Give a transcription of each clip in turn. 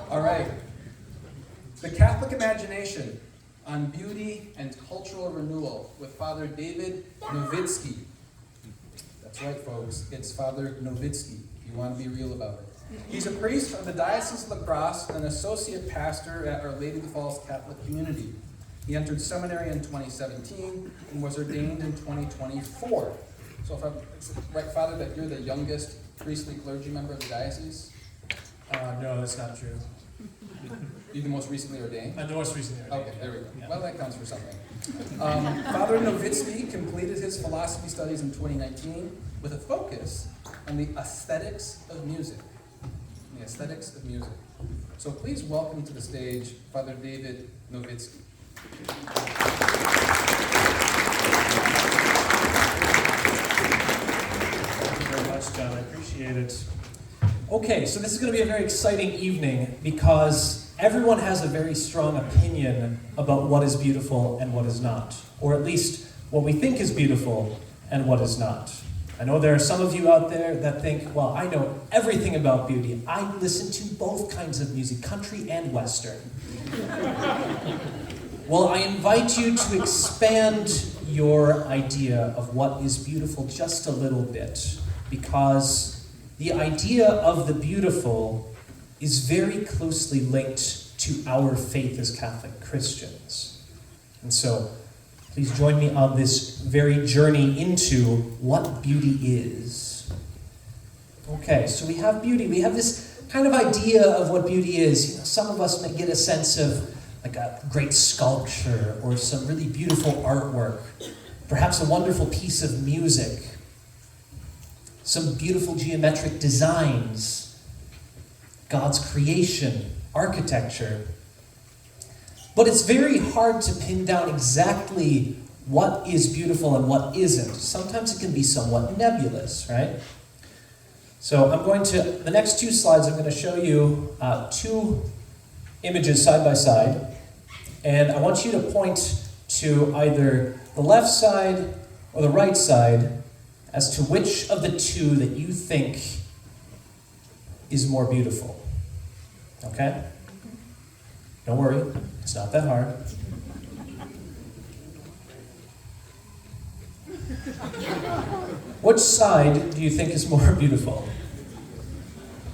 All right. The Catholic Imagination on Beauty and Cultural Renewal with Father David Novitsky. That's right, folks. It's Father Novitsky, if you want to be real about it. He's a priest of the Diocese of La Crosse and an associate pastor at Our Lady of the Falls Catholic Community. He entered seminary in 2017 and was ordained in 2024. So if I'm right, Father, that you're the youngest priestly clergy member of the diocese? No, that's not true. You're the most recently ordained? The most recently ordained. Okay, there we go. Yeah. Well, that counts for something. Father Novitsky completed his philosophy studies in 2019 with a focus on the aesthetics of music. The aesthetics of music. So please welcome to the stage Father David Novitsky. Thank you very much, John. I appreciate it. Okay, so this is going to be a very exciting evening because everyone has a very strong opinion about what is beautiful and what is not, or at least what we think is beautiful and what is not. I know there are some of you out there that think, well, I know everything about beauty. I listen to both kinds of music, country and Western. Well, I invite you to expand your idea of what is beautiful just a little bit, because the idea of the beautiful is very closely linked to our faith as Catholic Christians. And so, please join me on this very journey into what beauty is. Okay, so we have beauty. We have this kind of idea of what beauty is. You know, some of us may get a sense of like a great sculpture or some really beautiful artwork, perhaps a wonderful piece of music, some beautiful geometric designs, God's creation, architecture. But it's very hard to pin down exactly what is beautiful and what isn't. Sometimes it can be somewhat nebulous, right? So the next two slides, I'm going to show you two images side by side. And I want you to point to either the left side or the right side as to which of the two that you think is more beautiful. Okay? Don't worry, it's not that hard. Which side do you think is more beautiful?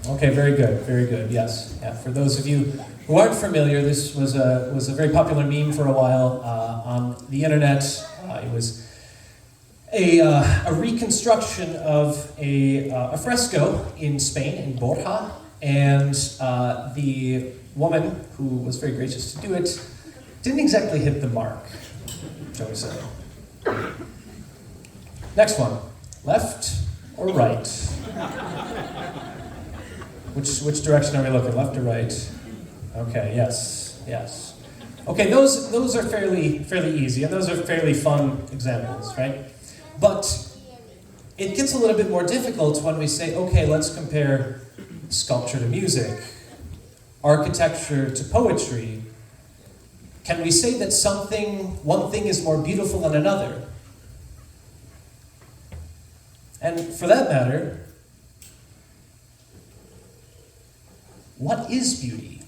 Okay, very good, yes. Yeah, for those of you who aren't familiar, this was a very popular meme for a while on the internet. It was a reconstruction of a fresco in Spain, in Borja, and the woman, who was very gracious to do it, didn't exactly hit the mark, shall we say. Next one, left or right? Which direction are we looking, left or right? Okay, yes. Okay, those are fairly easy, and those are fairly fun examples, right? But it gets a little bit more difficult when we say, okay, let's compare sculpture to music, architecture to poetry. Can we say that one thing is more beautiful than another? And for that matter, what is beauty?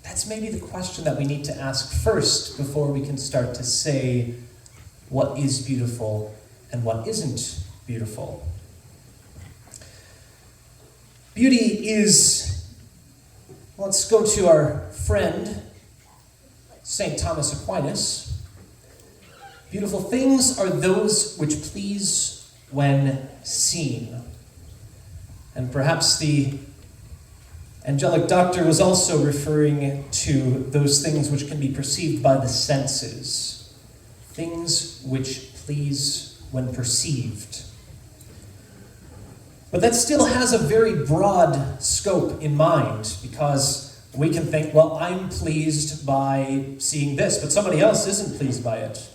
That's maybe the question that we need to ask first before we can start to say what is beautiful and what isn't beautiful. Beauty is, let's go to our friend, St. Thomas Aquinas. Beautiful things are those which please when seen. And perhaps the angelic doctor was also referring to those things which can be perceived by the senses. Things which please when perceived. But that still has a very broad scope in mind, because we can think, well, I'm pleased by seeing this, but somebody else isn't pleased by it.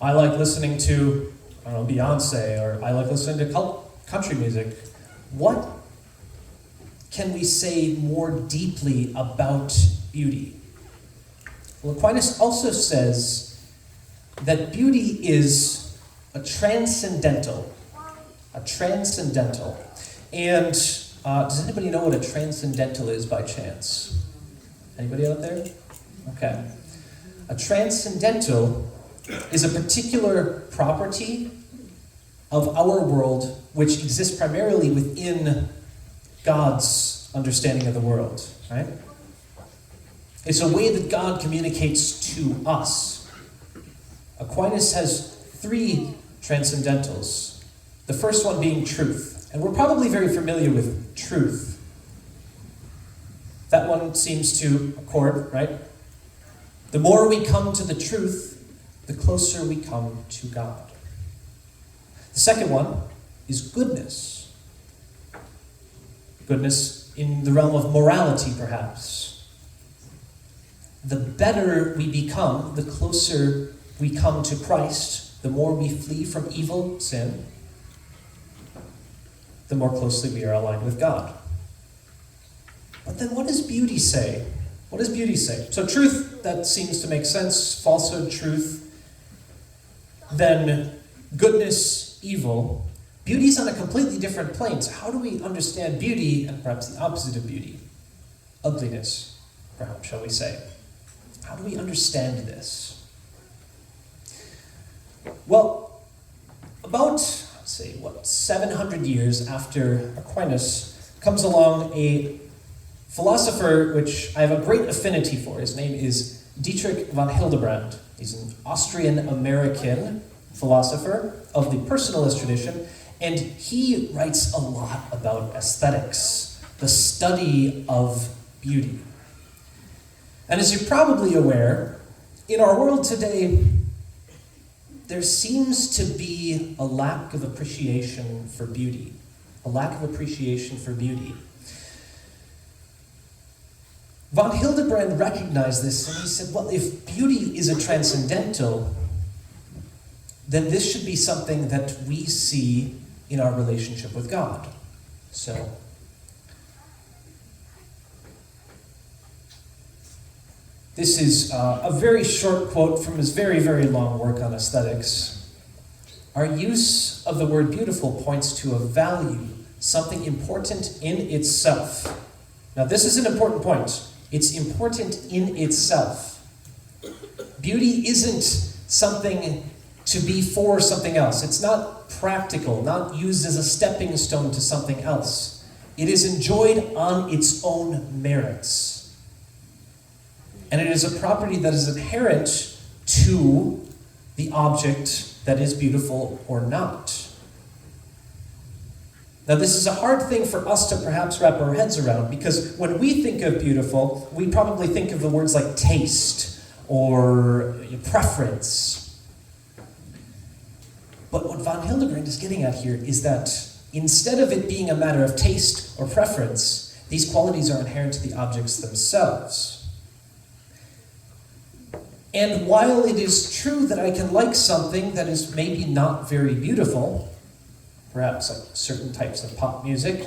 I like listening to, Beyonce, or I like listening to country music. What can we say more deeply about beauty? Well, Aquinas also says that beauty is a transcendental. And does anybody know what a transcendental is by chance? Anybody out there? Okay. A transcendental is a particular property of our world which exists primarily within God's understanding of the world, right? It's a way that God communicates to us. Aquinas has 3 transcendentals. The first one being truth. And we're probably very familiar with truth. That one seems to accord, right? The more we come to the truth, the closer we come to God. The second one is goodness. Goodness in the realm of morality, perhaps. The better we become, the closer we come to Christ, the more we flee from evil, sin, the more closely we are aligned with God. But then what does beauty say? What does beauty say? So truth, that seems to make sense. Falsehood, truth. Then goodness, evil. Beauty's on a completely different plane. So how do we understand beauty and perhaps the opposite of beauty? Ugliness, perhaps, shall we say. How do we understand this? Well, about, 700 years after Aquinas comes along a philosopher which I have a great affinity for. His name is Dietrich von Hildebrand. He's an Austrian-American philosopher of the personalist tradition, and he writes a lot about aesthetics, the study of beauty. And as you're probably aware, in our world today, there seems to be a lack of appreciation for beauty. A lack of appreciation for beauty. Von Hildebrand recognized this and he said, well, if beauty is a transcendental, then this should be something that we see in our relationship with God. So, this is a very short quote from his very, very long work on aesthetics. Our use of the word beautiful points to a value, something important in itself. Now, this is an important point. It's important in itself. Beauty isn't something to be for something else. It's not practical, not used as a stepping stone to something else. It is enjoyed on its own merits. And it is a property that is inherent to the object that is beautiful or not. Now, this is a hard thing for us to perhaps wrap our heads around, because when we think of beautiful, we probably think of the words like taste or preference. But what von Hildebrand is getting at here is that instead of it being a matter of taste or preference, these qualities are inherent to the objects themselves. And while it is true that I can like something that is maybe not very beautiful, perhaps like certain types of pop music,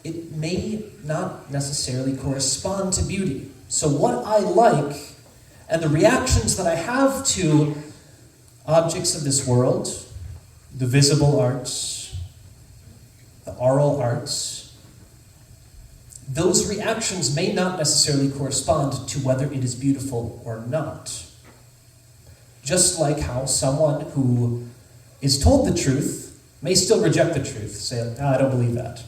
it may not necessarily correspond to beauty. So what I like and the reactions that I have to objects of this world, the visible arts, the oral arts, those reactions may not necessarily correspond to whether it is beautiful or not. Just like how someone who is told the truth may still reject the truth, say, I don't believe that.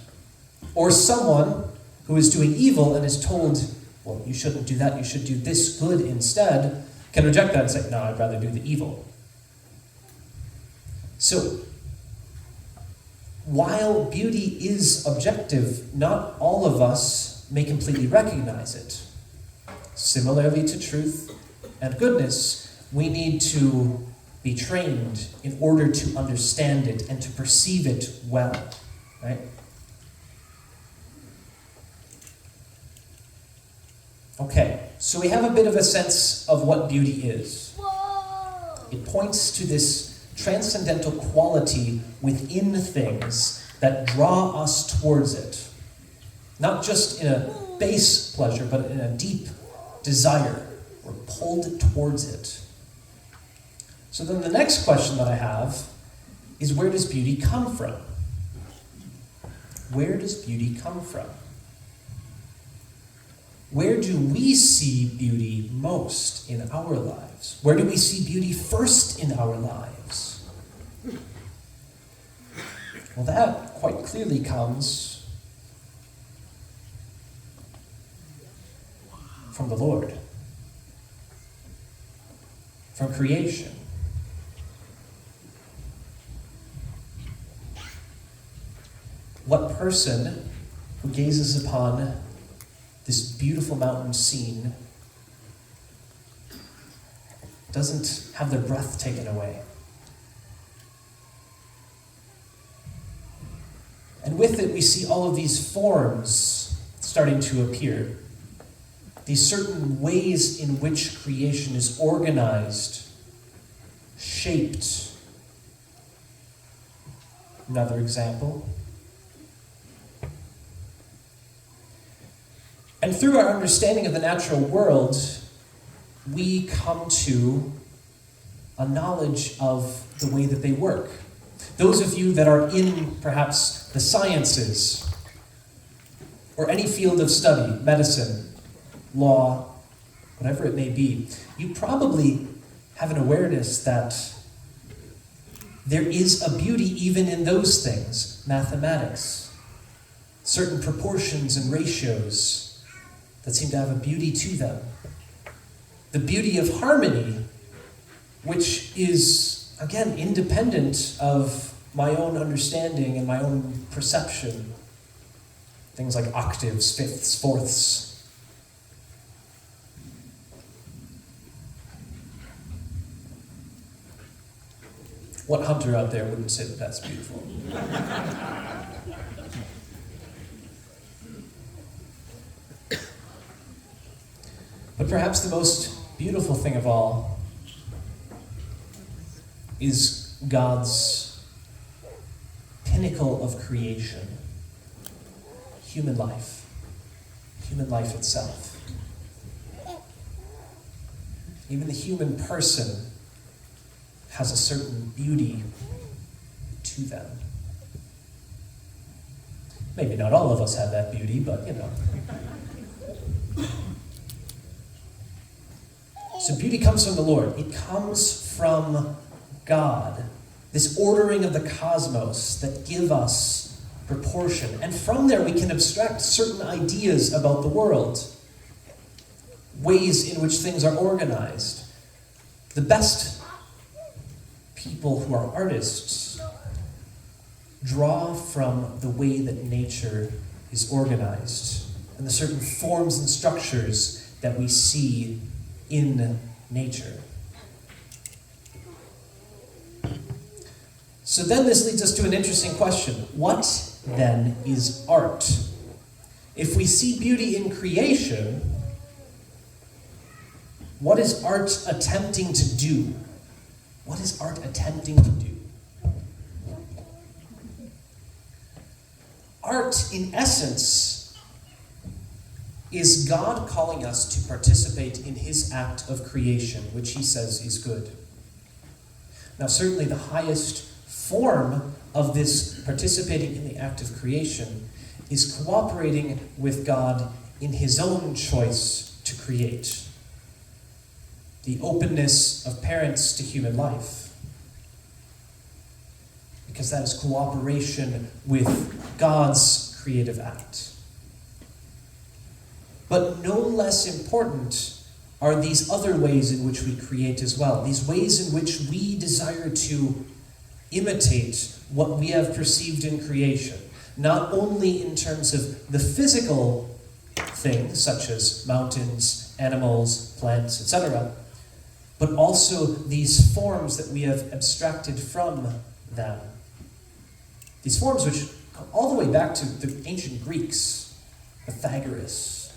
Or someone who is doing evil and is told, well, you shouldn't do that, you should do this good instead, can reject that and say, no, I'd rather do the evil. So, while beauty is objective, not all of us may completely recognize it. Similarly to truth and goodness, we need to be trained in order to understand it and to perceive it well, right? Okay, so we have a bit of a sense of what beauty is. It points to this transcendental quality within things that draw us towards it. Not just in a base pleasure, but in a deep desire. We're pulled towards it. So then the next question that I have is, where does beauty come from? where does beauty come from? Where do we see beauty most in our lives? Where do we see beauty first in our lives? Well, that quite clearly comes from the Lord, from creation. What person who gazes upon this beautiful mountain scene doesn't have their breath taken away? And with it, we see all of these forms starting to appear. These certain ways in which creation is organized, shaped. Another example. And through our understanding of the natural world, we come to a knowledge of the way that they work. Those of you that are in perhaps the sciences or any field of study, medicine, law, whatever it may be, you probably have an awareness that there is a beauty even in those things, mathematics, certain proportions and ratios that seem to have a beauty to them. The beauty of harmony, which is, again, independent of my own understanding and my own perception. Things like octaves, fifths, fourths. What hunter out there wouldn't say that that's beautiful? But perhaps the most beautiful thing of all is God's pinnacle of creation, human life itself. Even the human person has a certain beauty to them. Maybe not all of us have that beauty, but you know. So beauty comes from the Lord. It comes from God. This ordering of the cosmos that give us proportion. And from there we can abstract certain ideas about the world. Ways in which things are organized. The best people who are artists draw from the way that nature is organized and the certain forms and structures that we see in nature. So then this leads us to an interesting question. What then is art? If we see beauty in creation, what is art attempting to do? What is art attempting to do? Art, in essence, is God calling us to participate in his act of creation, which he says is good. Now, certainly the highest form of this participating in the act of creation is cooperating with God in his own choice to create. The openness of parents to human life. Because that is cooperation with God's creative act. But no less important are these other ways in which we create as well. These ways in which we desire to imitate what we have perceived in creation. Not only in terms of the physical things, such as mountains, animals, plants, etc., but also these forms that we have abstracted from them. These forms which go all the way back to the ancient Greeks, Pythagoras,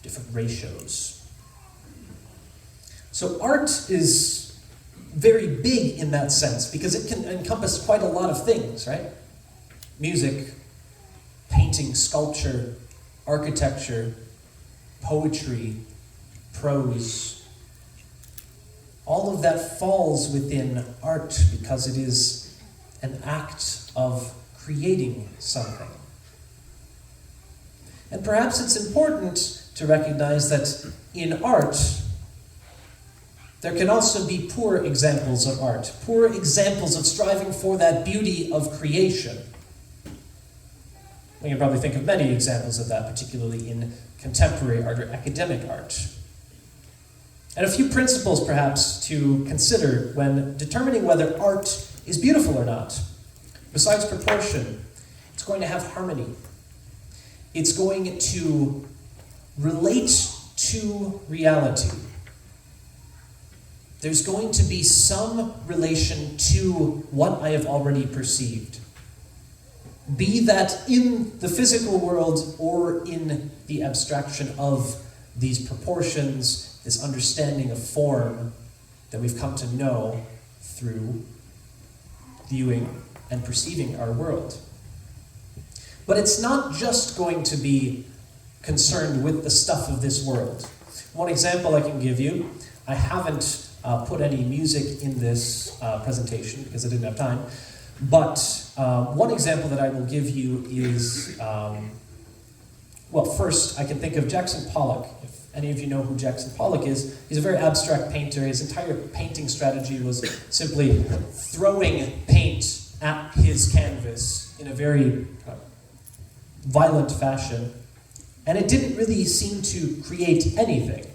different ratios. So art is very big in that sense because it can encompass quite a lot of things, right? Music, painting, sculpture, architecture, poetry, prose. All of that falls within art because it is an act of creating something. And perhaps it's important to recognize that in art, there can also be poor examples of art, poor examples of striving for that beauty of creation. We can probably think of many examples of that, particularly in contemporary art or academic art. And a few principles, perhaps, to consider when determining whether art is beautiful or not. Besides proportion, it's going to have harmony. It's going to relate to reality. There's going to be some relation to what I have already perceived. Be that in the physical world or in the abstraction of these proportions, this understanding of form that we've come to know through viewing and perceiving our world. But it's not just going to be concerned with the stuff of this world. One example I can give you, I haven't put any music in this presentation because I didn't have time, but one example that I will give you is, well, first I can think of Jackson Pollock. If any of you know who Jackson Pollock is, he's a very abstract painter. His entire painting strategy was simply throwing paint at his canvas in a very violent fashion, and it didn't really seem to create anything.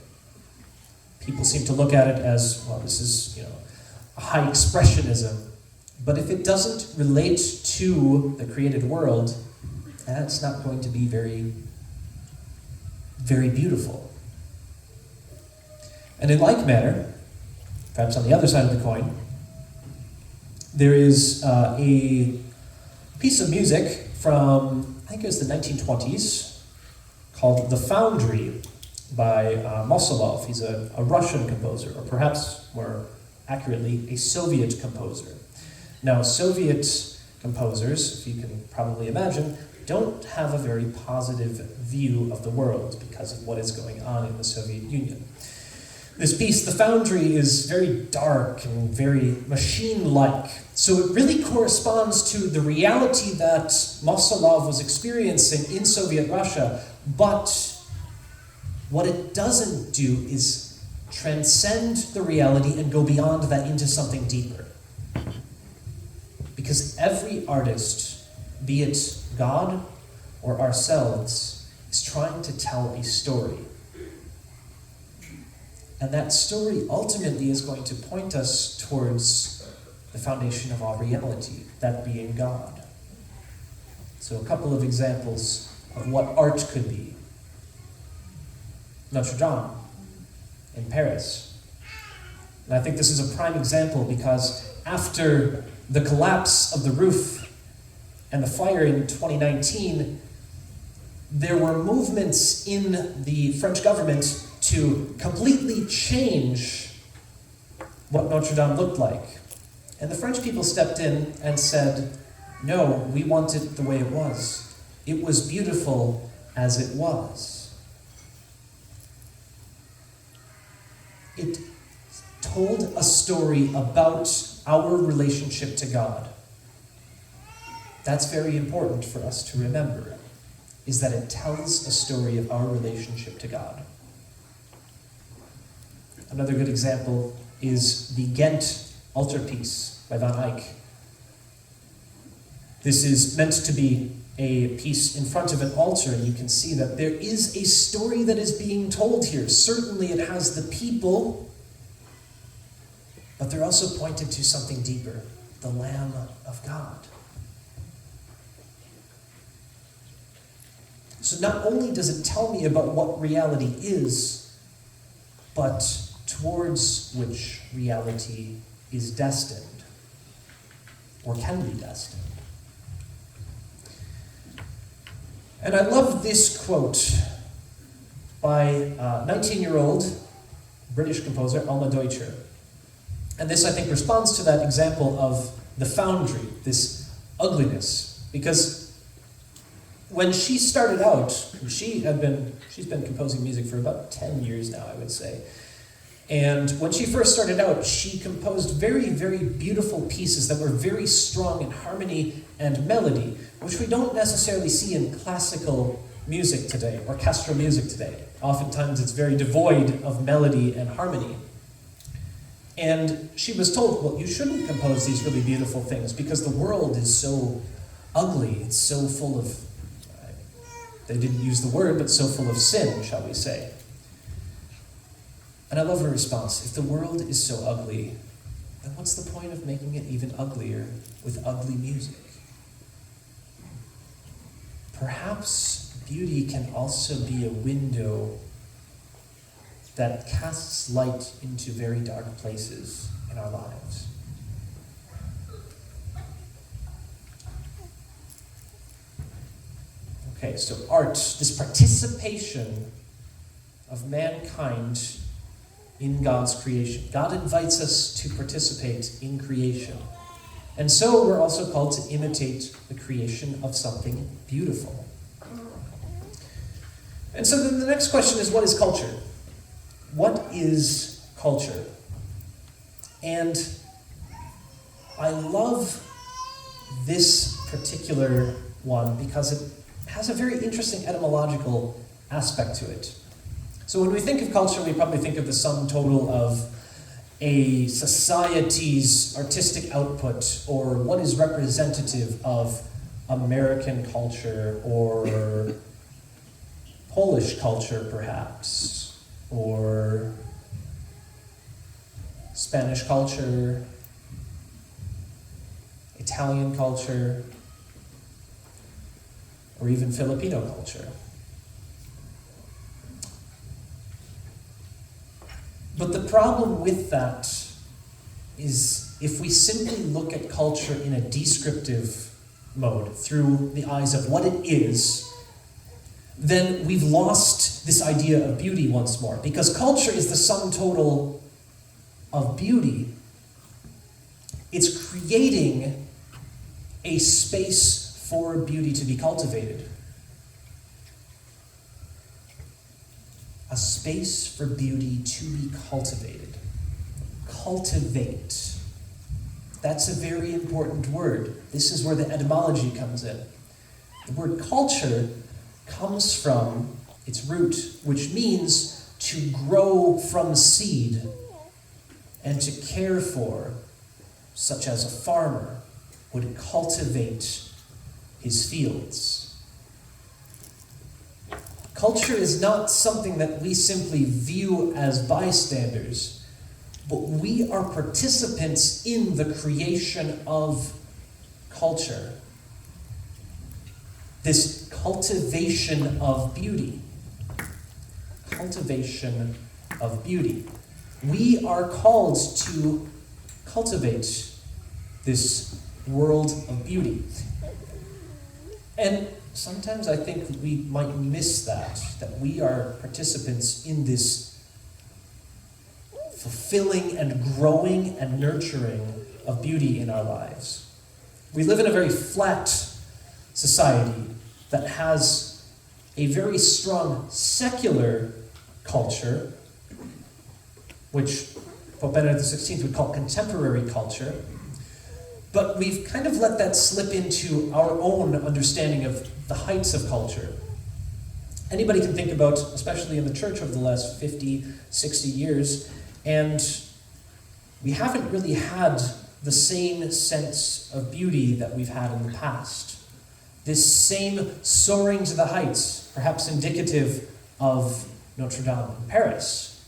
People seem to look at it as, well, this is, a high expressionism. But if it doesn't relate to the created world, that's not going to be very, very beautiful. And in like manner, perhaps on the other side of the coin, there is a piece of music from, I think it was the 1920s, called The Foundry by Mosolov. He's a Russian composer, or perhaps more accurately, a Soviet composer. Now, Soviet composers, if you can probably imagine, don't have a very positive view of the world because of what is going on in the Soviet Union. This piece, The Foundry, is very dark and very machine-like. So it really corresponds to the reality that Mosolov was experiencing in Soviet Russia, but what it doesn't do is transcend the reality and go beyond that into something deeper. Because every artist, be it God or ourselves, is trying to tell a story. And that story ultimately is going to point us towards the foundation of our reality, that being God. So a couple of examples of what art could be. Notre Dame in Paris. And I think this is a prime example because after the collapse of the roof and the fire in 2019, there were movements in the French government to completely change what Notre Dame looked like. And the French people stepped in and said, no, we want it the way it was. It was beautiful as it was. It told a story about our relationship to God. That's very important for us to remember, is that it tells a story of our relationship to God. Another good example is the Ghent altarpiece by Van Eyck. This is meant to be a piece in front of an altar, and you can see that there is a story that is being told here. Certainly it has the people, but they're also pointed to something deeper, the Lamb of God. So not only does it tell me about what reality is, but towards which reality is destined, or can be destined. And I love this quote by 19-year-old British composer Alma Deutscher. And this, I think, responds to that example of the foundry, this ugliness. Because when she started out, she's been composing music for about 10 years now, I would say. And when she first started out, she composed very, very beautiful pieces that were very strong in harmony and melody, which we don't necessarily see in classical music today, orchestral music today. Oftentimes it's very devoid of melody and harmony. And she was told, well, you shouldn't compose these really beautiful things because the world is so ugly, it's so full of, they didn't use the word, but so full of sin, shall we say. And I love her response. If the world is so ugly, then what's the point of making it even uglier with ugly music? Perhaps beauty can also be a window that casts light into very dark places in our lives. Okay, so art, this participation of mankind in God's creation. God invites us to participate in creation. And so we're also called to imitate the creation of something beautiful. And so then the next question is, what is culture? What is culture? And I love this particular one because it has a very interesting etymological aspect to it. So when we think of culture, we probably think of the sum total of a society's artistic output, or what is representative of American culture, or Polish culture perhaps, or Spanish culture, Italian culture, or even Filipino culture. But the problem with that is if we simply look at culture in a descriptive mode through the eyes of what it is, then we've lost this idea of beauty once more. Because culture is the sum total of beauty. It's creating a space for beauty to be cultivated. A space for beauty to be cultivated. Cultivate. That's a very important word. This is where the etymology comes in. The word culture comes from its root, which means to grow from seed and to care for, such as a farmer would cultivate his fields. Culture is not something that we simply view as bystanders, but we are participants in the creation of culture. This cultivation of beauty. Cultivation of beauty. We are called to cultivate this world of beauty. And sometimes I think we might miss that we are participants in this fulfilling and growing and nurturing of beauty in our lives. We live in a very flat society that has a very strong secular culture, which Pope Benedict XVI would call contemporary culture, but we've kind of let that slip into our own understanding of the heights of culture. Anybody can think about, especially in the church over the last 50, 60 years, and we haven't really had the same sense of beauty that we've had in the past. This same soaring to the heights, perhaps indicative of Notre Dame in Paris,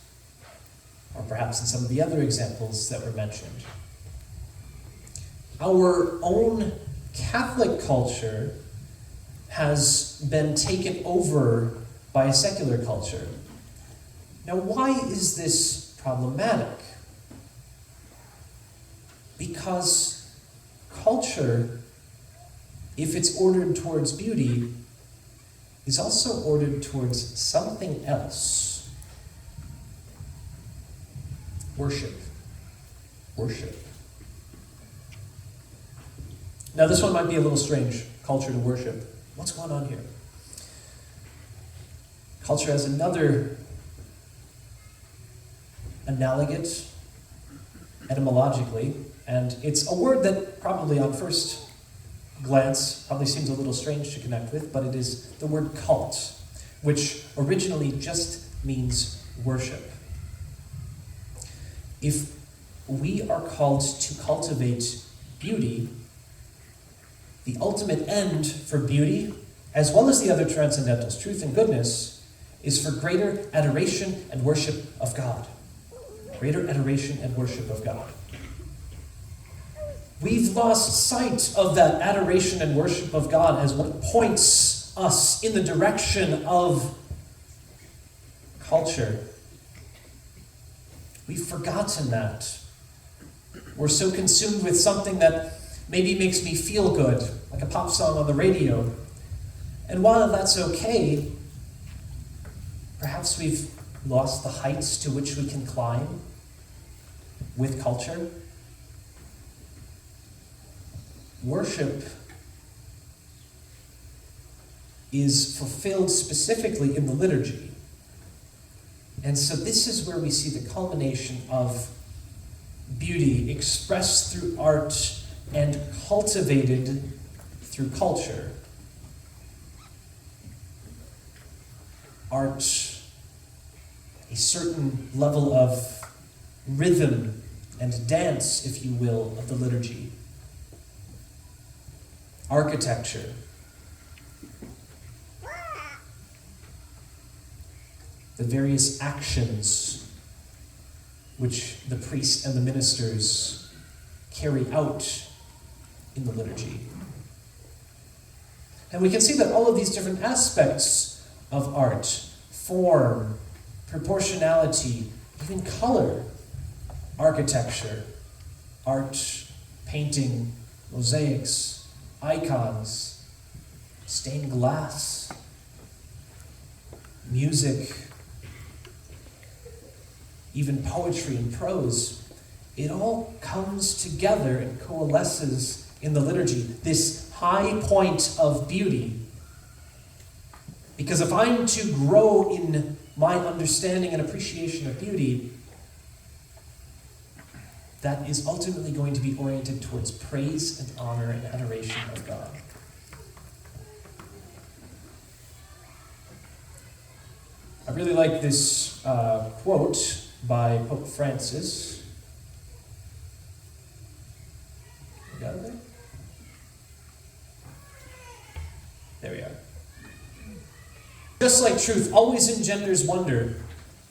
or perhaps in some of the other examples that were mentioned. Our own Catholic culture has been taken over by a secular culture. Now, why is this problematic? Because culture, if it's ordered towards beauty, is also ordered towards something else. Worship. Worship. Now, this one might be a little strange, culture to worship. What's going on here? Culture has another analogous, etymologically, and it's a word that probably on first glance probably seems a little strange to connect with, but it is the word cult, which originally just means worship. If we are called to cultivate beauty, the ultimate end for beauty, as well as the other transcendentals, truth and goodness, is for greater adoration and worship of God. Greater adoration and worship of God. We've lost sight of that adoration and worship of God as what points us in the direction of culture. We've forgotten that. We're so consumed with something that maybe makes me feel good, like a pop song on the radio. And while that's okay, perhaps we've lost the heights to which we can climb with culture. Worship is fulfilled specifically in the liturgy. And so this is where we see the culmination of beauty expressed through art and cultivated through culture. Art, a certain level of rhythm and dance, if you will, of the liturgy. Architecture. The various actions which the priest and the ministers carry out in the liturgy. And we can see that all of these different aspects of art, form, proportionality, even color, architecture, art, painting, mosaics, icons, stained glass, music, even poetry and prose, it all comes together and coalesces in the liturgy, this high point of beauty. Because if I'm to grow in my understanding and appreciation of beauty, that is ultimately going to be oriented towards praise and honor and adoration of God. I really like this quote by Pope Francis. You got it there? There we are. Just like truth always engenders wonder,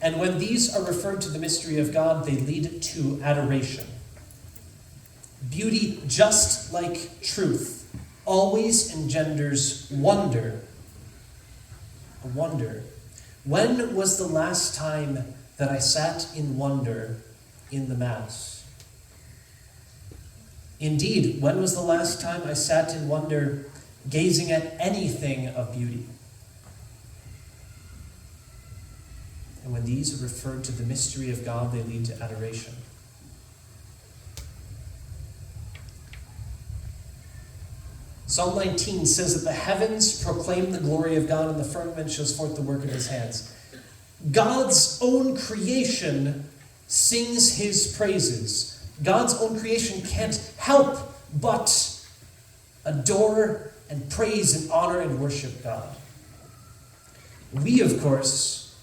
and when these are referred to the mystery of God, they lead to adoration. Beauty, just like truth, always engenders wonder. A wonder. When was the last time that I sat in wonder in the Mass? Indeed, when was the last time I sat in wonder gazing at anything of beauty? And when these are referred to the mystery of God, they lead to adoration. Psalm 19 says that the heavens proclaim the glory of God and the firmament shows forth the work of his hands. God's own creation sings his praises. God's own creation can't help but adore and praise and honor and worship God. We, of course,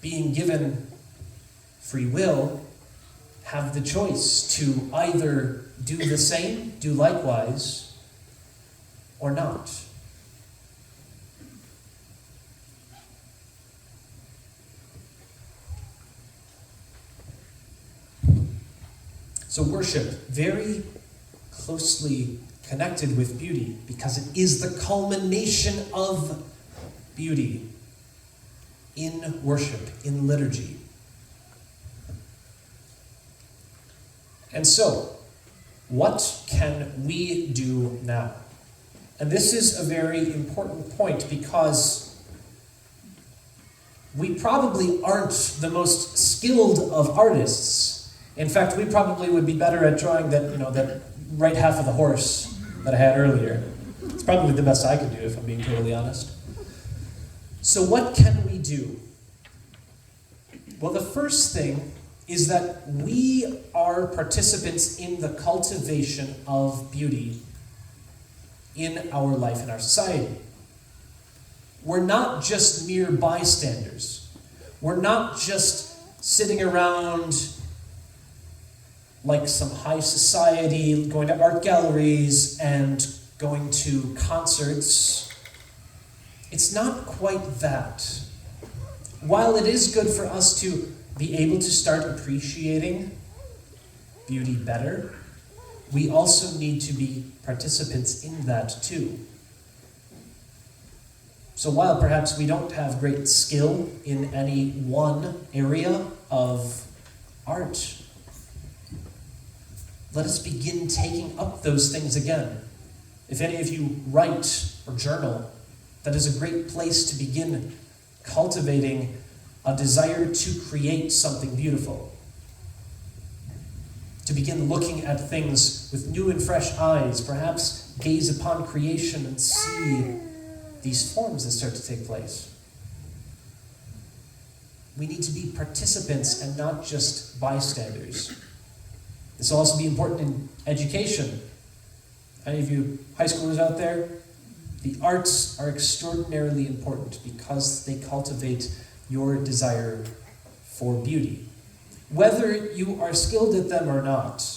being given free will, have the choice to either do the same, do likewise, or not. So worship, very closely connected with beauty, because it is the culmination of beauty in worship, in liturgy. And so, what can we do now? And this is a very important point, because we probably aren't the most skilled of artists. In fact, we probably would be better at drawing that right half of the horse that I had earlier. It's probably the best I could do, if I'm being totally honest. So what can we do? Well, the first thing is that we are participants in the cultivation of beauty in our life, in our society. We're not just mere bystanders. We're not just sitting around like some high society, going to art galleries and going to concerts. It's not quite that. While it is good for us to be able to start appreciating beauty better, we also need to be participants in that too. So while perhaps we don't have great skill in any one area of art, let us begin taking up those things again. If any of you write or journal, that is a great place to begin cultivating a desire to create something beautiful. To begin looking at things with new and fresh eyes, perhaps gaze upon creation and see these forms that start to take place. We need to be participants and not just bystanders. This will also be important in education. Any of you high schoolers out there? The arts are extraordinarily important because they cultivate your desire for beauty. Whether you are skilled at them or not,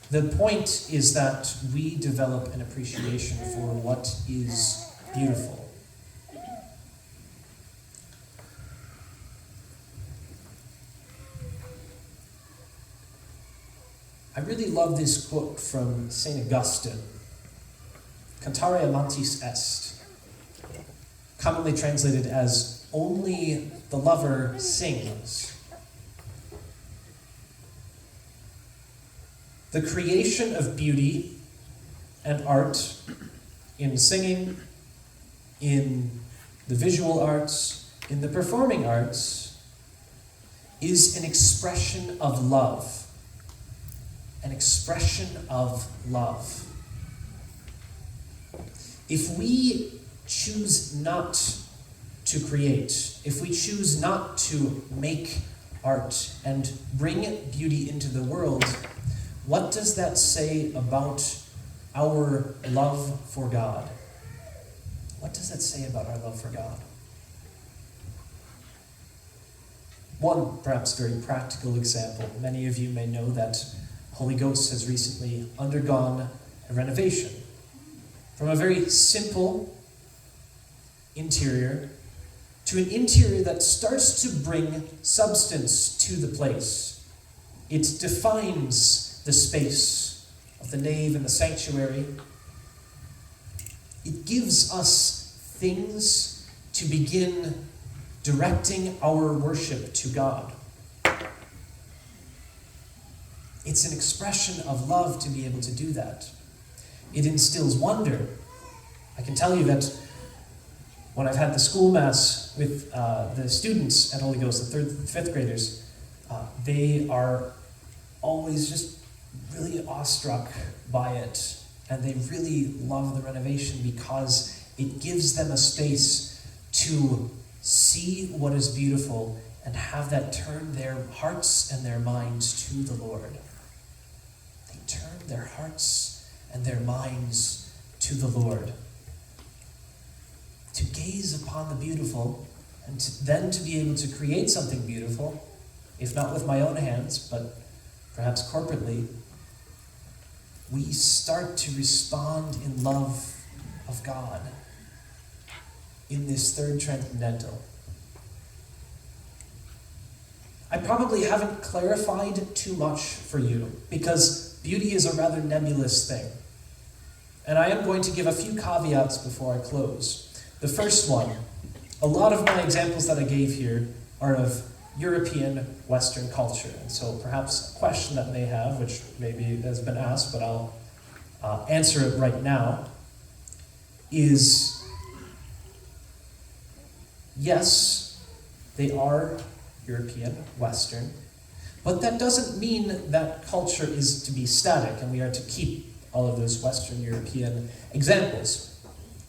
the point is that we develop an appreciation for what is beautiful. I really love this quote from St. Augustine. Cantare amantis est, commonly translated as only the lover sings. The creation of beauty and art in singing, in the visual arts, in the performing arts, is an expression of love. An expression of love. If we choose not to create, if we choose not to make art and bring beauty into the world, what does that say about our love for God? What does that say about our love for God? One perhaps very practical example. Many of you may know that Holy Ghost has recently undergone a renovation from a very simple interior to an interior that starts to bring substance to the place. It defines the space of the nave and the sanctuary. It gives us things to begin directing our worship to God. It's an expression of love to be able to do that. It instills wonder. I can tell you that when I've had the school mass with the students at Holy Ghost, the 3rd and 5th graders, they are always just really awestruck by it. And they really love the renovation because it gives them a space to see what is beautiful and have that turn their hearts and their minds to the Lord. Turn their hearts and their minds to the Lord. To gaze upon the beautiful and then to be able to create something beautiful, if not with my own hands, but perhaps corporately, we start to respond in love of God in this third transcendental. I probably haven't clarified too much for you because beauty is a rather nebulous thing. And I am going to give a few caveats before I close. The first one, a lot of my examples that I gave here are of European Western culture. And so perhaps a question that may have, which maybe has been asked, but I'll answer it right now, is yes, they are European, Western, but that doesn't mean that culture is to be static and we are to keep all of those Western European examples.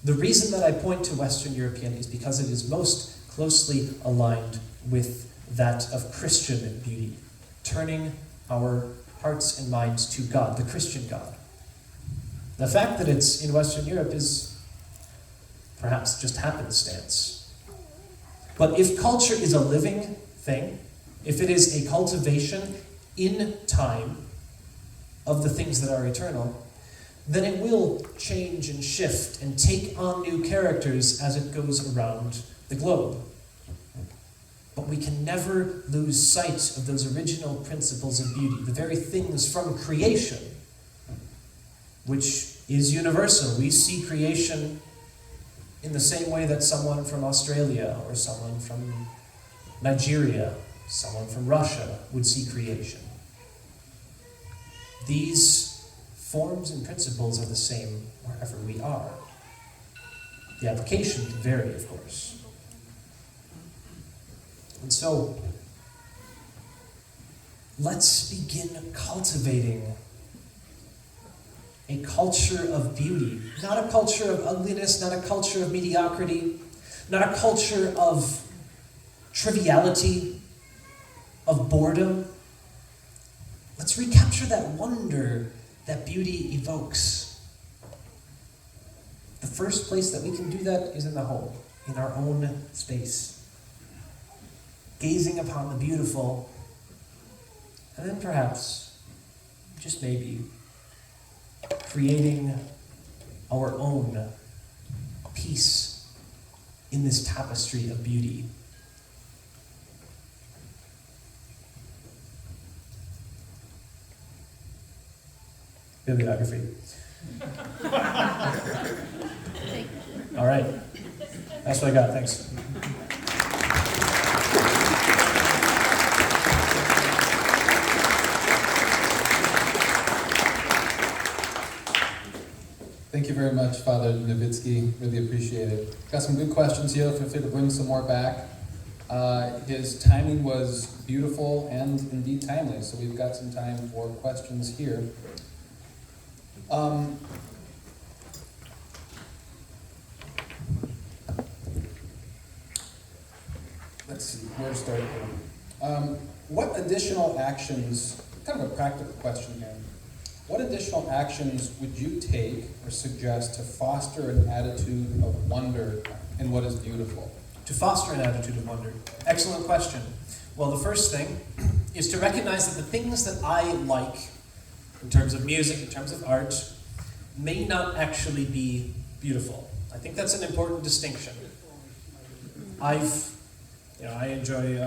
The reason that I point to Western European is because it is most closely aligned with that of Christian beauty, turning our hearts and minds to God, the Christian God. The fact that it's in Western Europe is perhaps just happenstance. But if culture is a living thing, if it is a cultivation in time of the things that are eternal, then it will change and shift and take on new characters as it goes around the globe. But we can never lose sight of those original principles of beauty, the very things from creation, which is universal. We see creation in the same way that someone from Australia or someone from Nigeria, someone from Russia would see creation. These forms and principles are the same wherever we are. The application can vary, of course. And so, let's begin cultivating a culture of beauty, not a culture of ugliness, not a culture of mediocrity, not a culture of triviality, of boredom. Let's recapture that wonder that beauty evokes. The first place that we can do that is in the home, in our own space. Gazing upon the beautiful, and then perhaps, just maybe, creating our own piece in this tapestry of beauty. Bibliography. All right. That's what I got. Thanks. Thank you very much, Father Nowitzki. Really appreciate it. Got some good questions here. Feel free to bring some more back. His timing was beautiful and indeed timely, so we've got some time for questions here. Let's see, where to start here. What additional actions, kind of a practical question here, what additional actions would you take or suggest to foster an attitude of wonder in what is beautiful? To foster an attitude of wonder. Excellent question. Well, the first thing is to recognize that the things that I like, in terms of music, in terms of art, may not actually be beautiful. I think that's an important distinction. I enjoy,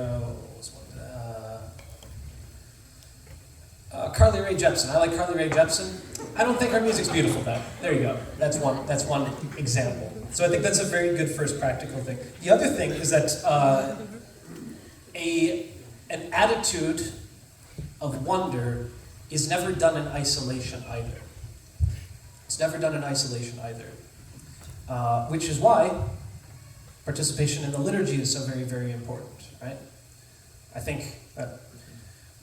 Carly Rae Jepsen. I like Carly Rae Jepsen. I don't think her music's beautiful, though. There you go. That's one example. So I think that's a very good first practical thing. The other thing is that an attitude of wonder is never done in isolation either. It's never done in isolation either. Which is why participation in the liturgy is so very, very important, right? I think that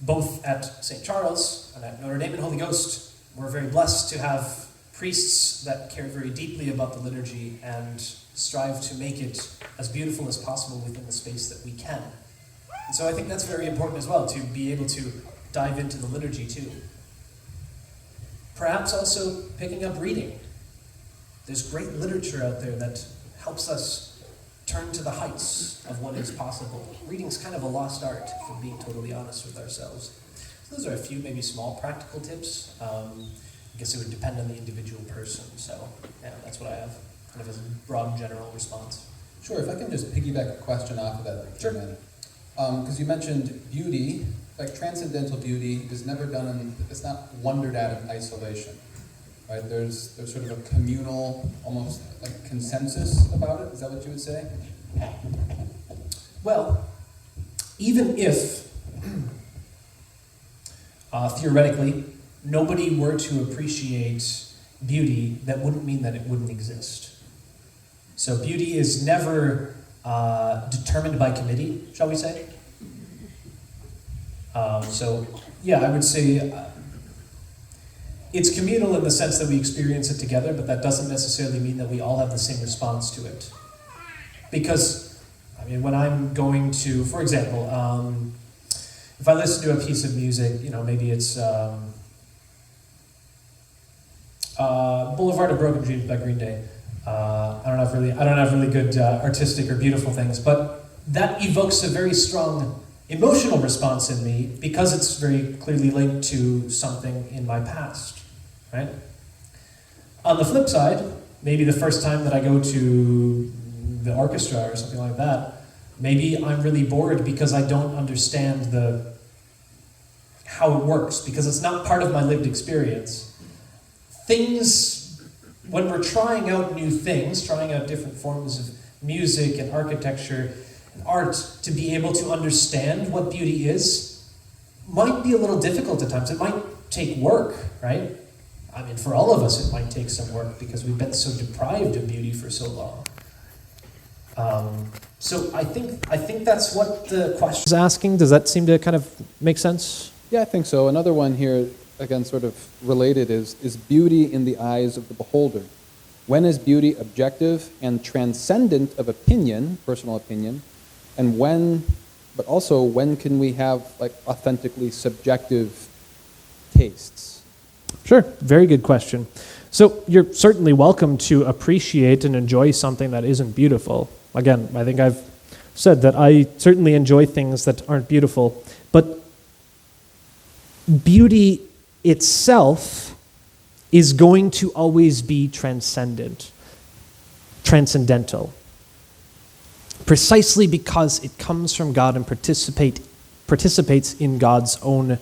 both at St. Charles and at Notre Dame and Holy Ghost, we're very blessed to have priests that care very deeply about the liturgy and strive to make it as beautiful as possible within the space that we can. And so I think that's very important as well, to be able to dive into the liturgy too. Perhaps also picking up reading. There's great literature out there that helps us turn to the heights of what is possible. Reading's kind of a lost art, if we're being totally honest with ourselves. So those are a few maybe small practical tips. I guess it would depend on the individual person. So yeah, that's what I have, kind of as a broad general response. Sure, if I can just piggyback a question off of that for a minute. Because you mentioned beauty, like transcendental beauty is never done it's not wondered at in isolation. Right? There's sort of a communal, almost like consensus about it. Is that what you would say? Well, even if theoretically nobody were to appreciate beauty, that wouldn't mean that it wouldn't exist. So beauty is never determined by committee, shall we say? So yeah, I would say it's communal in the sense that we experience it together, but that doesn't necessarily mean that we all have the same response to it. Because, I mean, when I'm going to, for example, if I listen to a piece of music, maybe it's Boulevard of Broken Dreams by Green Day. I don't have really good artistic or beautiful things, but that evokes a very strong emotional response in me because it's very clearly linked to something in my past, right? On the flip side, maybe the first time that I go to the orchestra or something like that, maybe I'm really bored because I don't understand how it works, because it's not part of my lived experience. Things, when we're trying out new things, trying out different forms of music and architecture and art, to be able to understand what beauty is, might be a little difficult at times. It might take work, right? I mean, for all of us, it might take some work because we've been so deprived of beauty for so long. So I think that's what the question is asking. Does that seem to kind of make sense? Yeah, I think so. Another one here, again, sort of related, is beauty in the eyes of the beholder. When is beauty objective and transcendent of opinion, personal opinion, and when can we have like authentically subjective tastes? Sure, very good question. So you're certainly welcome to appreciate and enjoy something that isn't beautiful. Again, I think I've said that I certainly enjoy things that aren't beautiful, but beauty itself is going to always be transcendental, precisely because it comes from God and participates in God's own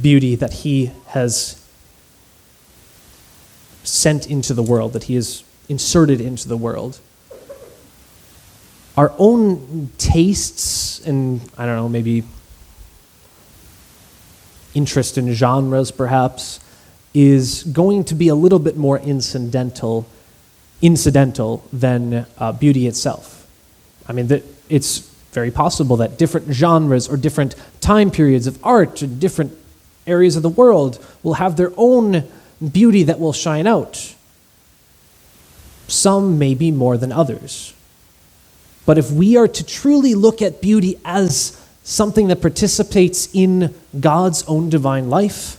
beauty that He has sent into the world, that He has inserted into the world. Our own tastes and, I don't know, maybe interest in genres perhaps, is going to be a little bit more incidental than beauty itself. I mean, it's very possible that different genres or different time periods of art and different areas of the world will have their own beauty that will shine out. Some maybe more than others. But if we are to truly look at beauty as something that participates in God's own divine life,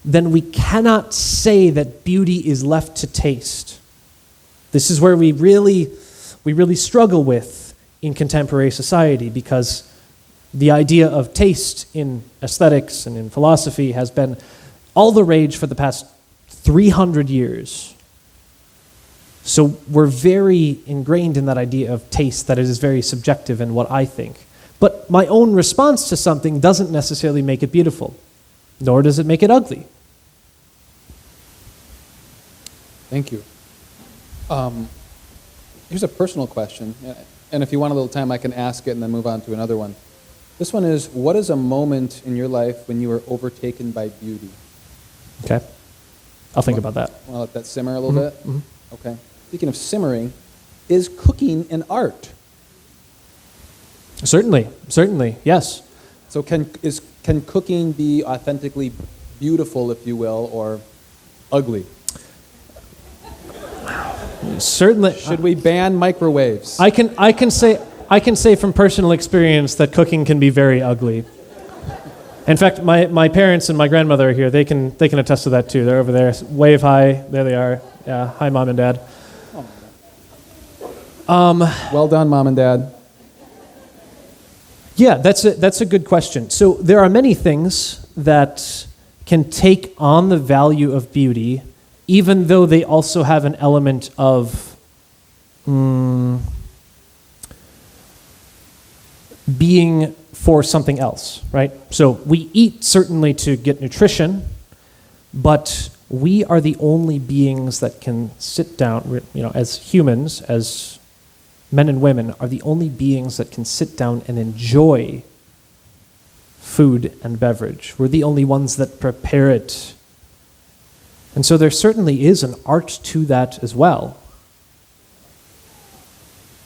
then we cannot say that beauty is left to taste. This is where we really struggle with in contemporary society, because the idea of taste in aesthetics and in philosophy has been all the rage for the past 300 years. So we're very ingrained in that idea of taste, that it is very subjective in what I think. But my own response to something doesn't necessarily make it beautiful, nor does it make it ugly. Thank you. Here's a personal question, and if you want a little time, I can ask it and then move on to another one. This one is, what is a moment in your life when you were overtaken by beauty? Okay. I'll think about that. Want to let that simmer a little bit? Mm-hmm. Okay. Speaking of simmering, is cooking an art? Certainly, yes. So can cooking be authentically beautiful, if you will, or ugly? Certainly. Should we ban microwaves? I can say from personal experience that cooking can be very ugly. In fact, my parents and my grandmother are here. They can attest to that too. They're over there. Wave hi. There they are. Yeah. Hi, Mom and Dad. Well done, Mom and Dad. Yeah, that's a good question. So there are many things that can take on the value of beauty, even though they also have an element of being for something else, right? So we eat certainly to get nutrition, but we are the only beings that can sit down, as humans, as men and women, are the only beings that can sit down and enjoy food and beverage. We're the only ones that prepare it. And so there certainly is an art to that as well.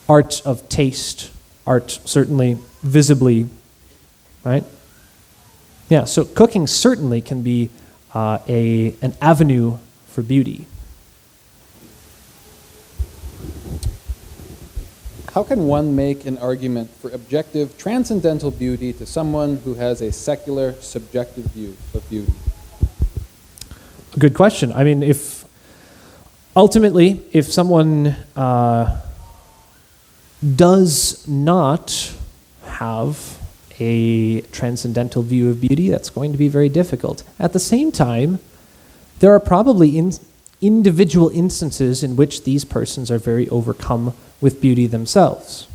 Art of taste, art certainly visibly, right? Yeah, so cooking certainly can be an avenue for beauty. How can one make an argument for objective, transcendental beauty to someone who has a secular, subjective view of beauty? Good question. I mean, if ultimately, if someone does not have a transcendental view of beauty, that's going to be very difficult. At the same time, there are probably individual instances in which these persons are very overcome with beauty themselves.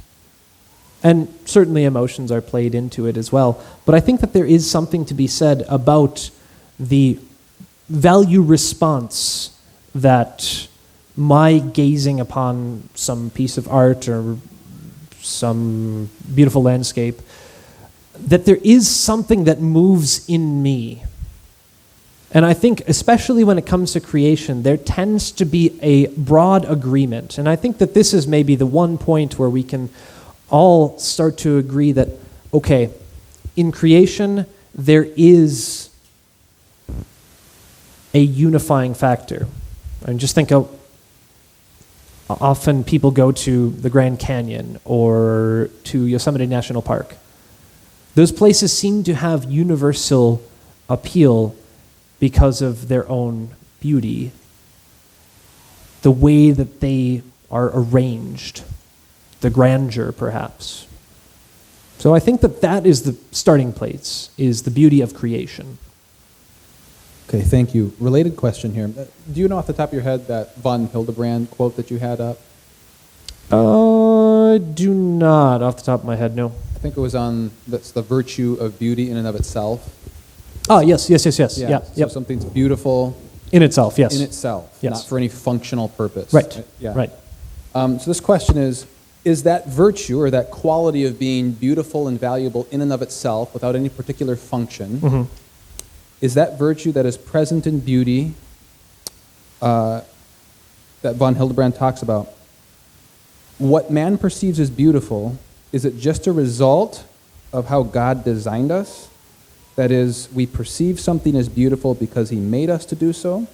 And certainly emotions are played into it as well. But I think that there is something to be said about the value response that my gazing upon some piece of art or some beautiful landscape, that there is something that moves in me. And I think, especially when it comes to creation, there tends to be a broad agreement. And I think that this is maybe the one point where we can all start to agree that, okay, in creation, there is a unifying factor. And just think of, often people go to the Grand Canyon or to Yosemite National Park. Those places seem to have universal appeal because of their own beauty, the way that they are arranged, the grandeur, perhaps. So I think that that is the starting place, is the beauty of creation. Okay, thank you. Related question here. Do you know off the top of your head that von Hildebrand quote that you had up? I do not, off the top of my head, no. I think it was on that's the virtue of beauty in and of itself. Oh, yes. Yeah, So yep. something's beautiful In itself, yes. in itself, Yes. not for any functional purpose. Right, Yeah. right. So this question is that virtue or that quality of being beautiful and valuable in and of itself without any particular function, Mm-hmm. is that virtue that is present in beauty that von Hildebrand talks about, what man perceives as beautiful, is it just a result of how God designed us? That is, we perceive something as beautiful because he made us to do so?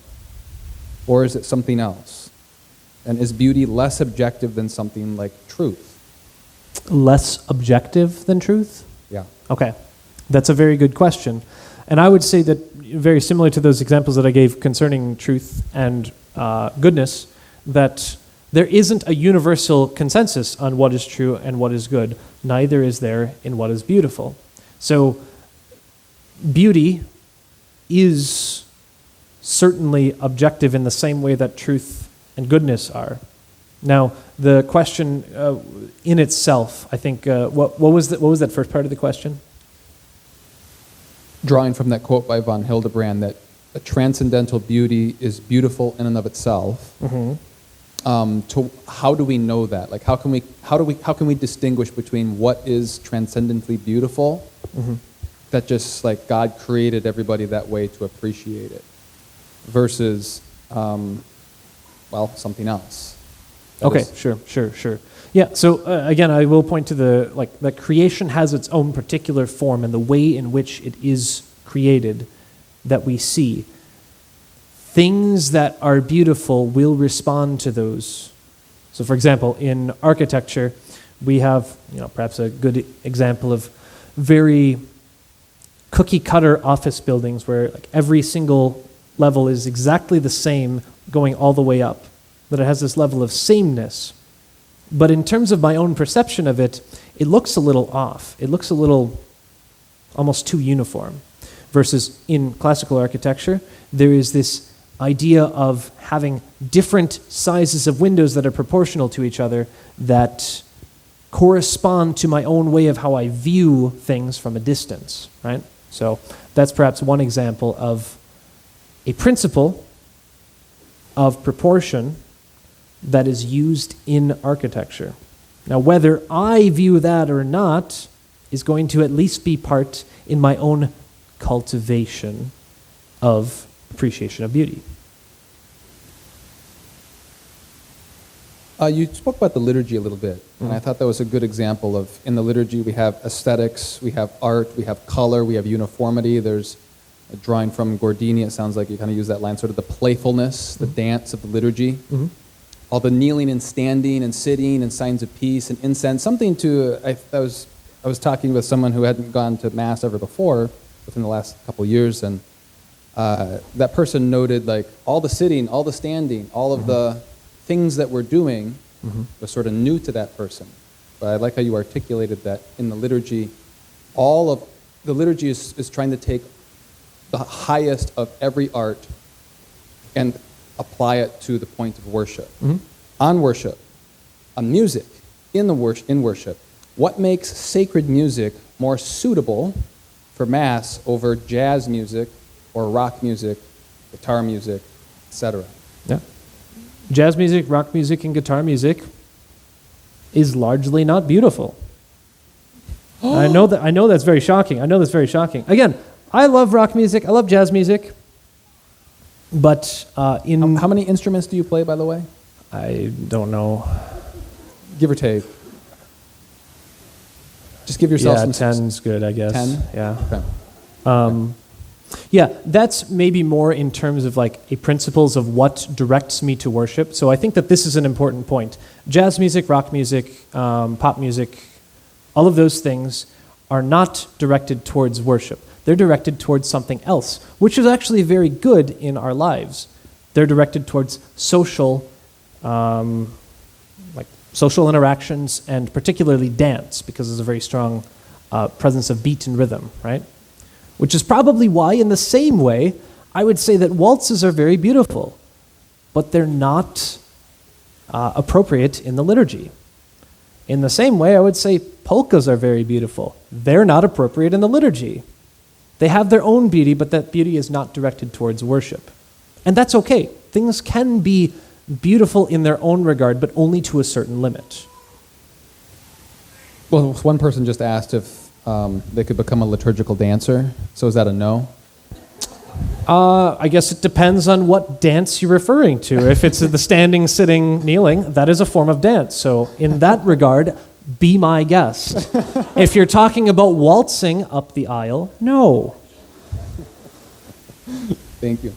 Or is it something else? And is beauty less objective than something like truth? Less objective than truth? Yeah. Okay. That's a very good question. And I would say that, very similar to those examples that I gave concerning truth and goodness, that there isn't a universal consensus on what is true and what is good. Neither is there in what is beautiful. So beauty is certainly objective in the same way that truth and goodness are. Now, the question in itself, I think, what was that first part of the question? Drawing from that quote by von Hildebrand that a transcendental beauty is beautiful in and of itself. Mm-hmm. To how do we know that? Like, how can we distinguish between what is transcendently beautiful, Mm-hmm. that just like God created everybody that way to appreciate it, versus, something else. Okay, sure. Yeah, so again, I will point to that creation has its own particular form and the way in which it is created that we see. Things that are beautiful will respond to those. So for example, in architecture, we have, perhaps a good example of very cookie-cutter office buildings where every single level is exactly the same going all the way up, that it has this level of sameness. But in terms of my own perception of it, it looks a little off. It looks a little almost too uniform. Versus in classical architecture, there is this idea of having different sizes of windows that are proportional to each other that correspond to my own way of how I view things from a distance, right? So that's perhaps one example of a principle of proportion that is used in architecture. Now, whether I view that or not is going to at least be part in my own cultivation of appreciation of beauty. You spoke about the liturgy a little bit, and I thought that was a good example of, in the liturgy, we have aesthetics, we have art, we have color, we have uniformity. There's a drawing from Gordini, it sounds like you kind of use that line, sort of the playfulness, the dance of the liturgy. Mm-hmm. All the kneeling and standing and sitting and signs of peace and incense, something to, I was talking with someone who hadn't gone to Mass ever before within the last couple of years, and that person noted like all the sitting, all the standing, all of the things that we're doing was sort of new to that person. But I like how you articulated that in the liturgy, all of the liturgy is trying to take the highest of every art and apply it to the point of worship. On worship, on music, in worship, what makes sacred music more suitable for Mass over jazz music or rock music, guitar music, etc.? Yeah. Jazz music, rock music, and guitar music is largely not beautiful. I know that's very shocking. Again, I love rock music. I love jazz music. But How many instruments do you play, by the way? I don't know. Give or take. Just give yourself Yeah, some... 10's good, I guess. 10? Yeah. Okay. Yeah, that's maybe more in terms of like a principles of what directs me to worship. So I think that this is an important point. Jazz music, rock music, pop music, all of those things are not directed towards worship. They're directed towards something else, which is actually very good in our lives. They're directed towards social, social interactions, and particularly dance, because there's a very strong presence of beat and rhythm, right? Which is probably why, in the same way, I would say that waltzes are very beautiful, but they're not appropriate in the liturgy. In the same way, I would say polkas are very beautiful. They're not appropriate in the liturgy. They have their own beauty, but that beauty is not directed towards worship. And that's okay. Things can be beautiful in their own regard, but only to a certain limit. Well, one person just asked if they could become a liturgical dancer. So is that a no? I guess it depends on what dance you're referring to. If it's the standing, sitting, kneeling, that is a form of dance. So in that regard, be my guest. If you're talking about waltzing up the aisle, no. Thank you.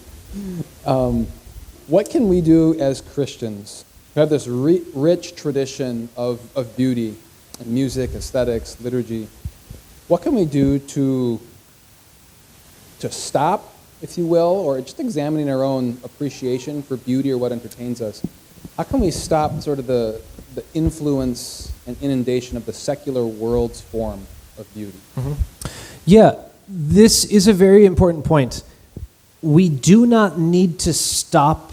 What can we do as Christians who have this rich tradition of beauty and music, aesthetics, liturgy? What can we do to stop, if you will, or just examining our own appreciation for beauty or what entertains us? How can we stop sort of the influence and inundation of the secular world's form of beauty? Yeah, this is a very important point. We do not need to stop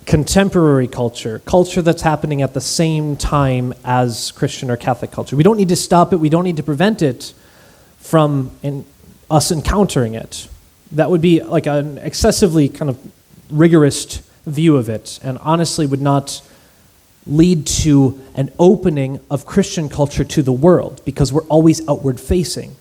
contemporary culture that's happening at the same time as Christian or Catholic culture. We don't need to stop it. We don't need to prevent it from us encountering it. That would be like an excessively kind of rigorous view of it, and honestly would not lead to an opening of Christian culture to the world, because we're always outward facing.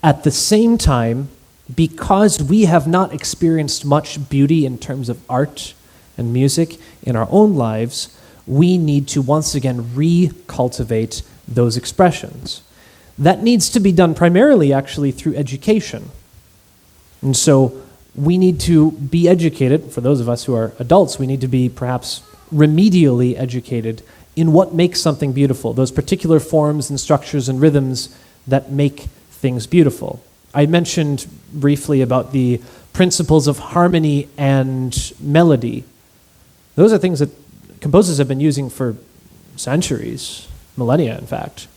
At the same time, because we have not experienced much beauty in terms of art and music in our own lives, we need to once again recultivate those expressions. That needs to be done primarily actually through education. And so we need to be educated. For those of us who are adults, we need to be perhaps remedially educated in what makes something beautiful, those particular forms and structures and rhythms that make things beautiful. I mentioned briefly about the principles of harmony and melody. Those are things that composers have been using for centuries, millennia, in fact.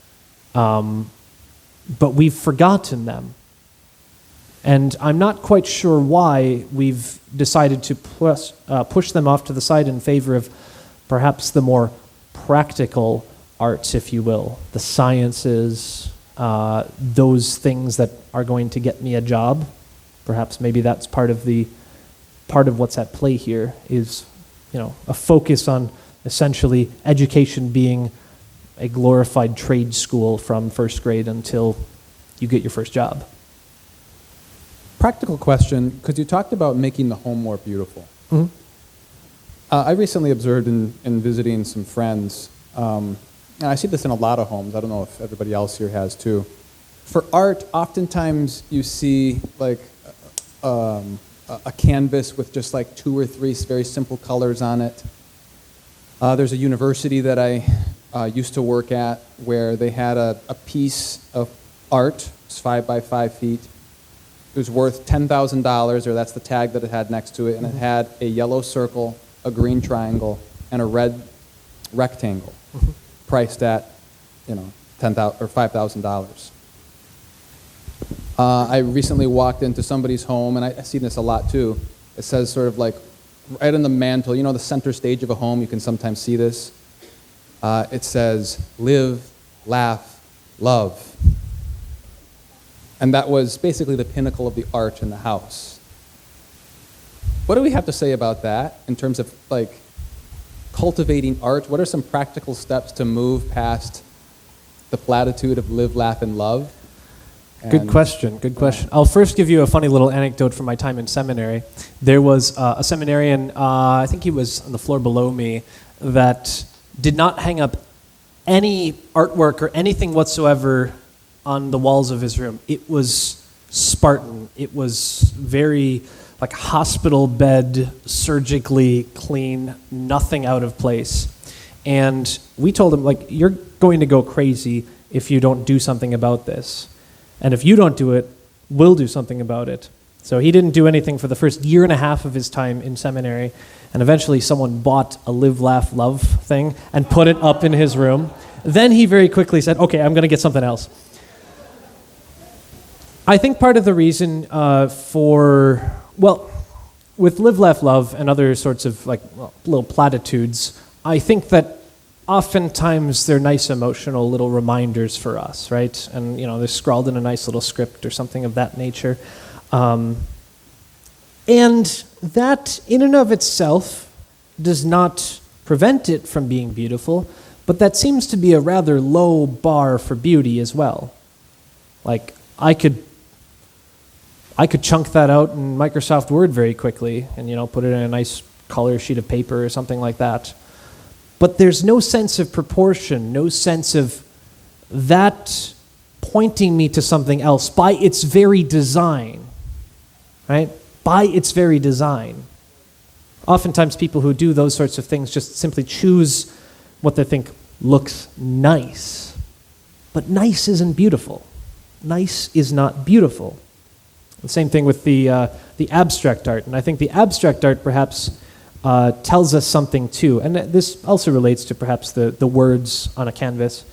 But we've forgotten them. And I'm not quite sure why we've decided to push them off to the side in favor of perhaps the more practical arts, if you will, the sciences, those things that are going to get me a job. Perhaps maybe that's part of what's at play here is, a focus on essentially education being a glorified trade school from first grade until you get your first job. Practical question, because you talked about making the home more beautiful. Mm-hmm. I recently observed in visiting some friends, and I see this in a lot of homes, I don't know if everybody else here has too. For art, oftentimes you see a canvas with just 2 or 3 very simple colors on it. There's a university that I used to work at where they had a piece of art, it's 5 by 5 feet, It was worth $10,000, or that's the tag that it had next to it, and it had a yellow circle, a green triangle, and a red rectangle, priced at, $10,000 or $5,000. I recently walked into somebody's home, and I see this a lot too. It says sort of like right on the mantle, the center stage of a home, you can sometimes see this. It says, "Live, laugh, love." And that was basically the pinnacle of the art in the house. What do we have to say about that in terms of like cultivating art? What are some practical steps to move past the platitude of live, laugh, and love? Good question. I'll first give you a funny little anecdote from my time in seminary. There was a seminarian, I think he was on the floor below me, that did not hang up any artwork or anything whatsoever on the walls of his room. It was Spartan. It was very like hospital bed, surgically clean, nothing out of place. And we told him, like, you're going to go crazy if you don't do something about this. And if you don't do it, we'll do something about it. So he didn't do anything for the first year and a half of his time in seminary. And eventually someone bought a live, laugh, love thing and put it up in his room. Then he very quickly said, okay, I'm going to get something else. I think part of the reason with live, laugh, love and other sorts of little platitudes, I think that oftentimes they're nice emotional little reminders for us, right? And they're scrawled in a nice little script or something of that nature. And that in and of itself does not prevent it from being beautiful, but that seems to be a rather low bar for beauty as well. Like, I could chunk that out in Microsoft Word very quickly and, put it in a nice color sheet of paper or something like that. But there's no sense of proportion, no sense of that pointing me to something else by its very design, right? By its very design. Oftentimes people who do those sorts of things just simply choose what they think looks nice. But nice isn't beautiful. Nice is not beautiful. The same thing with the abstract art. And I think the abstract art perhaps tells us something too. And this also relates to perhaps the words on a canvas,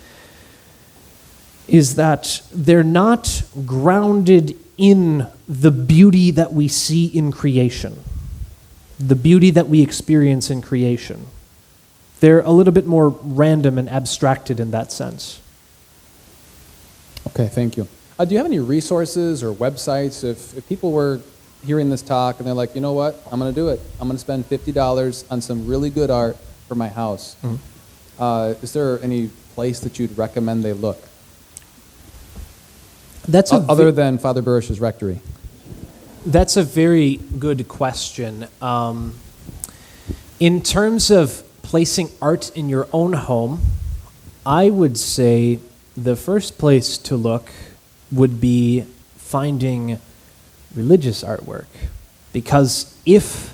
is that they're not grounded in the beauty that we see in creation, the beauty that we experience in creation. They're a little bit more random and abstracted in that sense. Okay, thank you. Do you have any resources or websites if people were hearing this talk and they're like, you know what, I'm going to do it. I'm going to spend $50 on some really good art for my house. Mm-hmm. Is there any place that you'd recommend they look? Other than Father Burrish's rectory. That's a very good question. In terms of placing art in your own home, I would say the first place to look would be finding religious artwork. Because if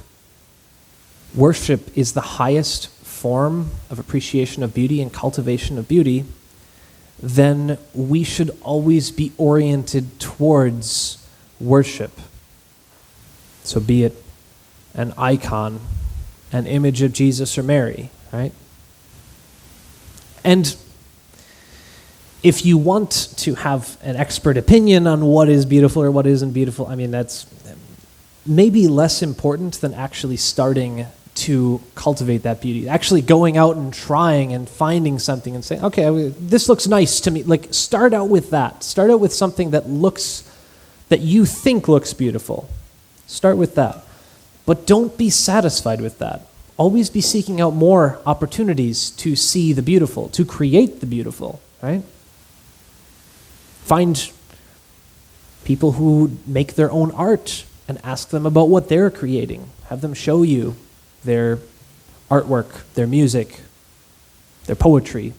worship is the highest form of appreciation of beauty and cultivation of beauty, then we should always be oriented towards worship. So be it an icon, an image of Jesus or Mary, right? And if you want to have an expert opinion on what is beautiful or what isn't beautiful, I mean, that's maybe less important than actually starting to cultivate that beauty. Actually going out and trying and finding something and saying, okay, this looks nice to me. Like, start out with that. Start out with something that you think looks beautiful. Start with that. But don't be satisfied with that. Always be seeking out more opportunities to see the beautiful, to create the beautiful, right? Find people who make their own art and ask them about what they're creating. Have them show you their artwork, their music, their poetry,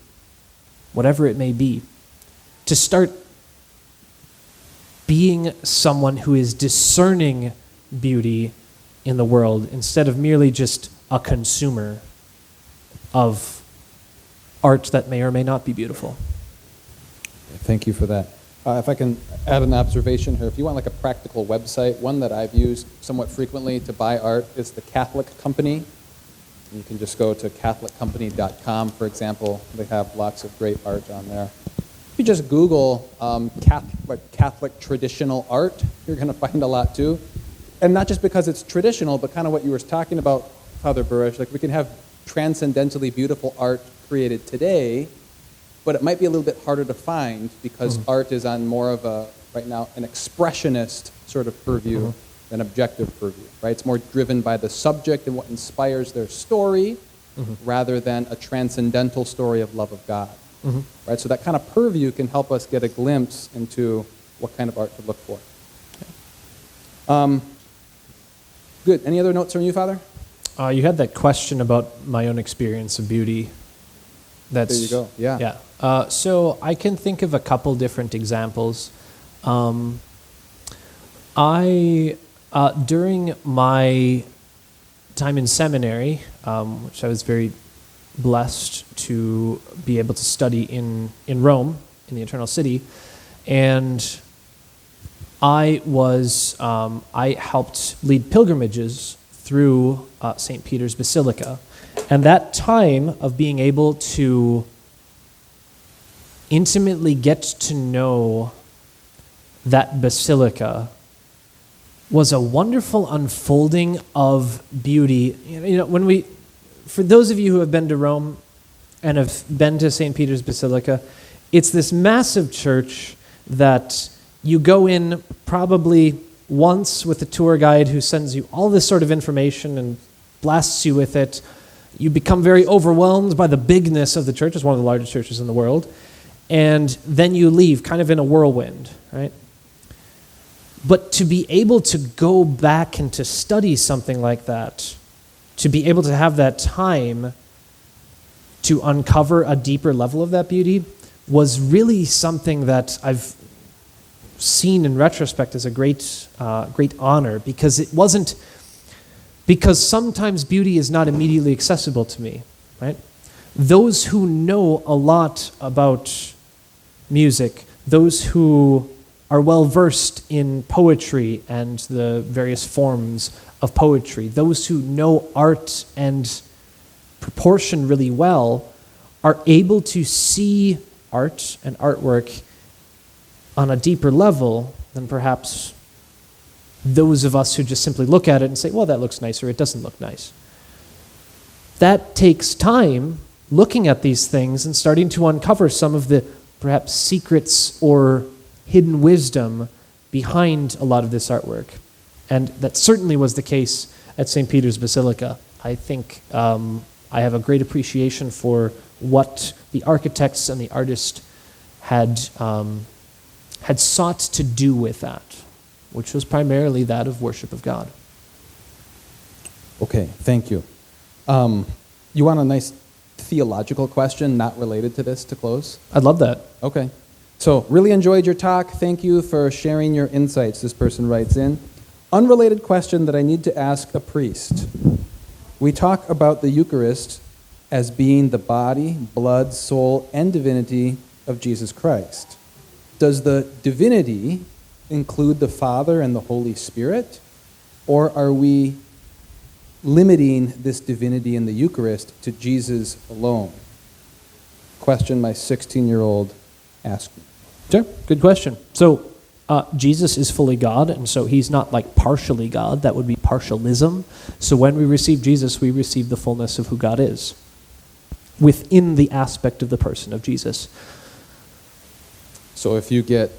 whatever it may be. To start being someone who is discerning beauty in the world instead of merely just a consumer of art that may or may not be beautiful. Thank you for that. If I can add an observation here, if you want like a practical website, one that I've used somewhat frequently to buy art is the Catholic Company. You can just go to catholiccompany.com, for example. They have lots of great art on there. If you just Google Catholic traditional art, you're going to find a lot too. And not just because it's traditional, but kind of what you were talking about, Father Barish, like we can have transcendentally beautiful art created today, but it might be a little bit harder to find because art is on more of a, right now, an expressionist sort of purview than objective purview, right? It's more driven by the subject and what inspires their story rather than a transcendental story of love of God, right? So that kind of purview can help us get a glimpse into what kind of art to look for. Good. Any other notes from you, Father? You had that question about my own experience of beauty. There you go. Yeah. Yeah. So I can think of a couple different examples. During my time in seminary, which I was very blessed to be able to study in Rome, in the Eternal City, and I helped lead pilgrimages through St. Peter's Basilica. And that time of being able to intimately get to know that basilica was a wonderful unfolding of beauty. You know, for those of you who have been to Rome and have been to St. Peter's Basilica, it's this massive church that you go in probably once with a tour guide who sends you all this sort of information and blasts you with it. You become very overwhelmed by the bigness of the church. It's one of the largest churches in the world. And then you leave kind of in a whirlwind, right? But to be able to go back and to study something like that, to be able to have that time to uncover a deeper level of that beauty was really something that I've seen in retrospect as a great honor, because it wasn't, because sometimes beauty is not immediately accessible to me, right? Those who know a lot about music, those who are well versed in poetry and the various forms of poetry, those who know art and proportion really well, are able to see art and artwork on a deeper level than perhaps those of us who just simply look at it and say, well, that looks nice, or it doesn't look nice. That takes time, looking at these things and starting to uncover some of the perhaps secrets or hidden wisdom behind a lot of this artwork. And that certainly was the case at St. Peter's Basilica. I think I have a great appreciation for what the architects and the artists had sought to do with that, which was primarily that of worship of God. Okay, thank you. You want a nice theological question not related to this to close? I'd love that. Okay. So, really enjoyed your talk. Thank you for sharing your insights, this person writes in. Unrelated question that I need to ask a priest. We talk about the Eucharist as being the body, blood, soul, and divinity of Jesus Christ. Does the divinity include the Father and the Holy Spirit? Or are we limiting this divinity in the Eucharist to Jesus alone? Question my 16-year-old asked me. Sure, good question. So Jesus is fully God, and so he's not like partially God. That would be partialism. So when we receive Jesus, we receive the fullness of who God is within the aspect of the person of Jesus. So if you get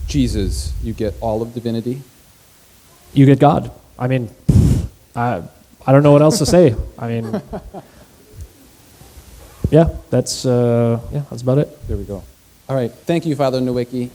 Jesus, you get all of divinity? You get God. I mean, I don't know what else to say. I mean, yeah, that's about it. There we go. All right. Thank you, Father Nowicki.